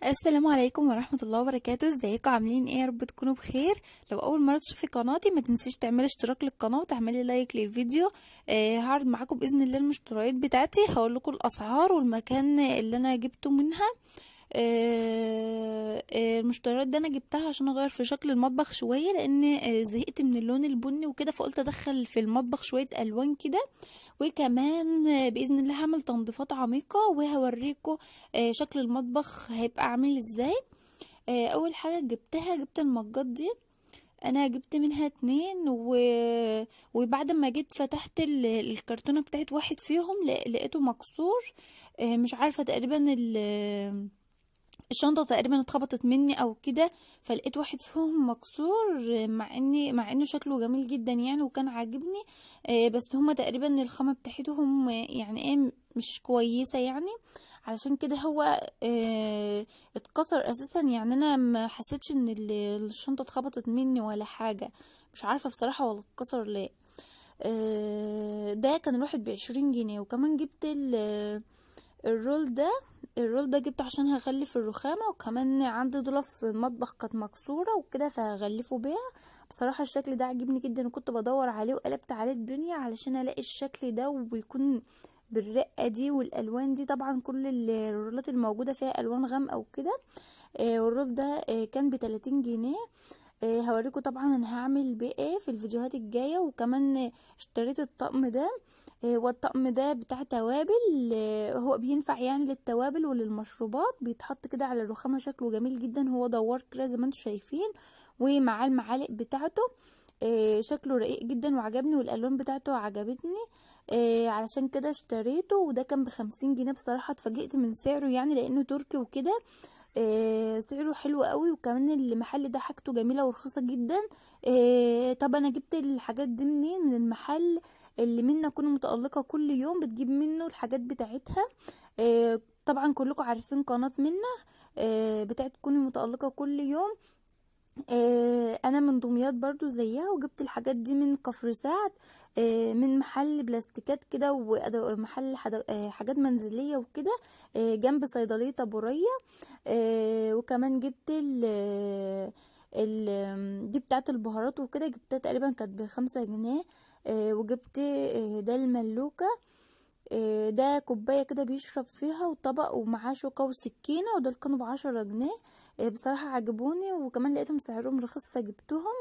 السلام عليكم ورحمة الله وبركاته. ازيكم عاملين ايه؟ يا رب تكونوا بخير. لو اول مرة تشوفي قناتي ما تنسيش تعملي اشتراك للقناة وتعملي لايك للفيديو. هعرض معاكم باذن الله المشتريات بتاعتي، هقول لكم الاسعار والمكان اللي انا جبته منها. المشتريات دي انا جبتها عشان اغير في شكل المطبخ شويه، لان زهقت من اللون البني وكده، فقلت ادخل في المطبخ شويه الوان كده. وكمان باذن الله هعمل تنظيفات عميقه وهوريكم شكل المطبخ هيبقى عامل ازاي. اول حاجه جبت المجات دي. انا جبت منها اتنين وبعد ما جيت فتحت الكرتونه بتاعت واحد فيهم لقيته مكسور. مش عارفه، تقريبا الشنطة تقريبا اتخبطت مني او كده، فلقيت واحد فيهم مكسور، مع انه شكله جميل جدا يعني وكان عاجبني. بس هما تقريبا الخامة بتاعتهم يعني ايه مش كويسة يعني، علشان كده هو اتكسر اساسا. يعني انا ما حسيتش ان الشنطة اتخبطت مني ولا حاجة، مش عارفة بصراحة ولا اتكسر ليه. ده كان الواحد ب20 جنيه. وكمان جبت الرول ده. الرول ده جبته عشان هغلف الرخامة، وكمان عندي ضلف في المطبخ كانت مكسورة وكده فهغلفه بيها. بصراحة الشكل ده عجبني جدا وكنت بدور عليه وقلبت عليه الدنيا علشان الاقي الشكل ده ويكون بالرقة دي والالوان دي. طبعا كل الرولات الموجودة فيها الوان غامقة وكده. والرول ده كان ب30 جنيه. هوريكم طبعا انا هعمل بيه ايه في الفيديوهات الجاية. وكمان اشتريت الطقم ده. والطقم ده بتاع توابل. هو بينفع يعني للتوابل وللمشروبات، بيتحط كده على الرخامة، شكله جميل جدا. هو دوار كده زي ما انتم شايفين، ومعاه المعالق بتاعته. شكله رقيق جدا وعجبني، والالوان بتاعته عجبتني. علشان كده اشتريته، وده كان ب50 جنيه. بصراحة اتفاجئت من سعره يعني لانه تركي وكده. سعره حلو قوي، وكمان المحل ده حاجته جميله ورخيصه جدا. طب انا جبت الحاجات دي منين؟ من المحل اللي منا كنا متألقة كل يوم بتجيب منه الحاجات بتاعتها. طبعا كلكم عارفين قناة منا بتاعت كوني متألقة كل يوم. انا من دمياط برضو زيها، وجبت الحاجات دي من كفر سعد. من محل بلاستيكات كده ومحل حاجات منزلية وكده، جنب صيدلية ابو رية. وكمان جبت دي بتاعت البهارات وكده، جبتها تقريبا كانت ب5 جنيه. وجبت ده الملوكة. ده كوباية كده بيشرب فيها، وطبق ومعاه شوكة وسكينة، ودول كانوا ب10 جنيه. بصراحة عجبوني، وكمان لقيتهم سعرهم رخيص فجبتهم.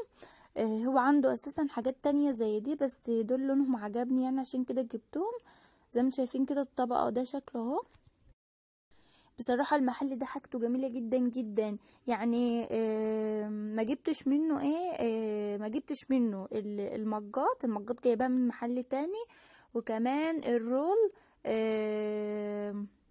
هو عنده اساسا حاجات تانية زي دي، بس دول لونهم عجبني يعني عشان كده جبتهم. زي ما انتم شايفين كده الطبق ده شكله اهو. بصراحة المحل ده حاجته جميلة جدا جدا يعني. ما جبتش منه ايه، ما جبتش منه المجات جايباها من محل تاني. وكمان الرول.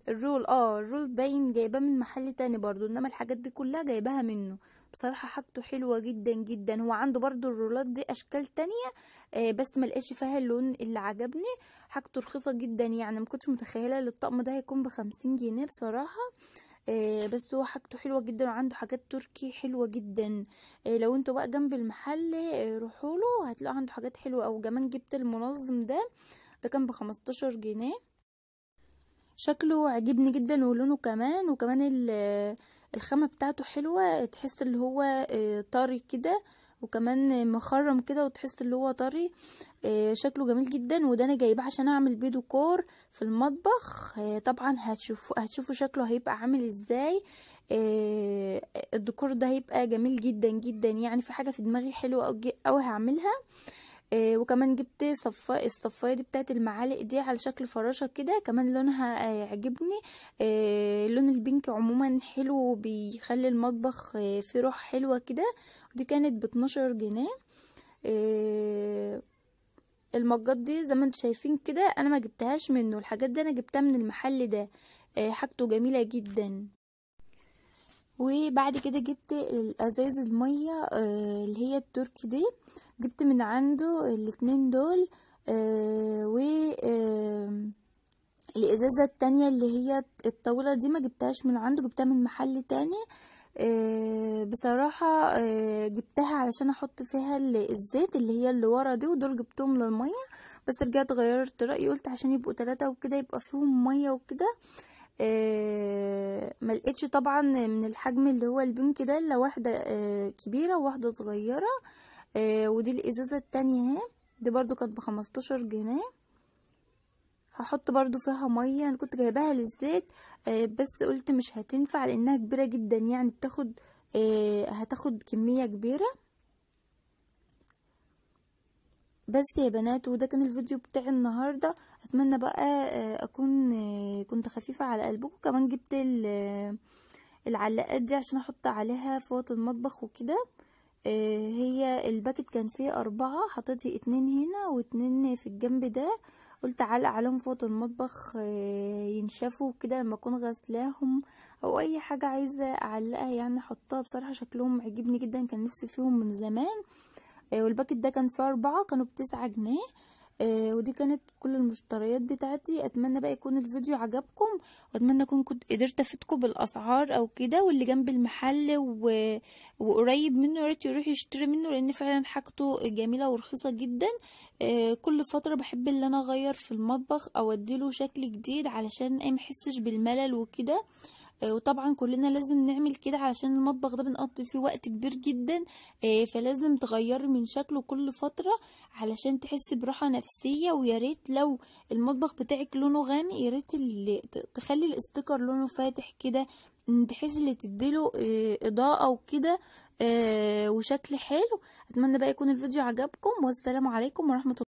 الرول باين جايباه من محل تاني برضو، انما الحاجات دي كلها جايباها منه. بصراحة حاجته حلوة جدا جدا. هو عنده برضو الرولات دي اشكال تانية، بس ملقاش فيها اللون اللي عجبني. حاجته رخيصة جدا يعني، ما كنتش متخيلة ان الطقم ده هيكون ب50 جنيه بصراحة. بس هو حاجته حلوة جدا، وعنده حاجات تركي حلوة جدا. لو انتوا بقى جنب المحل روحوا له هتلاقوا عنده حاجات حلوة. او كمان جبت المنظم ده كان ب15 جنيه. شكله عجبني جدا ولونه كمان. وكمان الخامة بتاعته حلوة، تحس اللي هو طري كده، وكمان مخرم كده وتحس اللي هو طري. شكله جميل جدا. وده انا جايباه عشان اعمل بيه ديكور في المطبخ. طبعا هتشوفوا شكله هيبقى عامل ازاي. الديكور ده هيبقى جميل جدا جدا يعني. في حاجة في دماغي حلوة أوي هعملها. وكمان جبت الصفايه دي بتاعت المعالق دي على شكل فراشة كده، كمان لونها عجبني. لون البينك عموما حلو، بيخلي المطبخ فيه روح حلوة كده. ودي كانت ب12 جنيه. المجات دي زي ما انتم شايفين كده انا ما جبتهاش منه، الحاجات دي انا جبتها من المحل ده. حاجته جميلة جدا. وبعد كده جبت الازاز المية اللي هي التركي دي، جبت من عنده الاتنين دول. و الازازة التانية اللي هي الطاولة دي ما جبتهاش من عنده، جبتها من محل تاني. بصراحة جبتها علشان احط فيها الزيت اللي هي اللي ورا دي، ودول جبتهم للمية. بس رجعت غيرت رأيي، قلت عشان يبقوا 3 وكده يبقى فيهم مية وكده. ما لقيتش طبعا من الحجم اللي هو البنك ده الا واحده كبيره وواحده صغيره. ودي الازازه التانية اهي، دي برضو كانت ب15 جنيه. هحط برضو فيها ميه، انا كنت جايباها للزيت بس قلت مش هتنفع لانها كبيره جدا، يعني بتاخد هتاخد كميه كبيره. بس يا بنات، وده كان الفيديو بتاعي النهارده. اتمنى بقى اكون كنت خفيفه على قلبكم. كمان جبت العلاقات دي عشان احط عليها فوط المطبخ وكده. هي الباكت كان فيه 4، حطيت 2 هنا و2 في الجنب ده. قلت اعلق عليهم فوط المطبخ ينشفوا كده لما اكون غسلاهم، او اي حاجه عايزه اعلقها يعني احطها. بصراحه شكلهم عجبني جدا، كان نفسي فيهم من زمان. والباكت ده كان فيه 4، كانوا ب9 جنيه. ودي كانت كل المشتريات بتاعتي. اتمنى بقى يكون الفيديو عجبكم، واتمنى اكون كنت قدرت افيدكم بالاسعار او كده. واللي جنب المحل وقريب منه يا ريت يروح يشتري منه، لان فعلا حاجته جميله ورخيصه جدا. كل فتره بحب ان انا اغير في المطبخ او اديله شكل جديد علشان ما احسش بالملل وكده. وطبعا كلنا لازم نعمل كده علشان المطبخ ده بنقضي فيه وقت كبير جدا. فلازم تغيري من شكله كل فترة علشان تحسي براحة نفسية. ويا ريت لو المطبخ بتاعك لونه غامق، يا ريت تخلي الاستيكر لونه فاتح كده، بحيث اللي تديله اضاءة وكده وشكل حلو. اتمنى بقى يكون الفيديو عجبكم، والسلام عليكم ورحمة الله.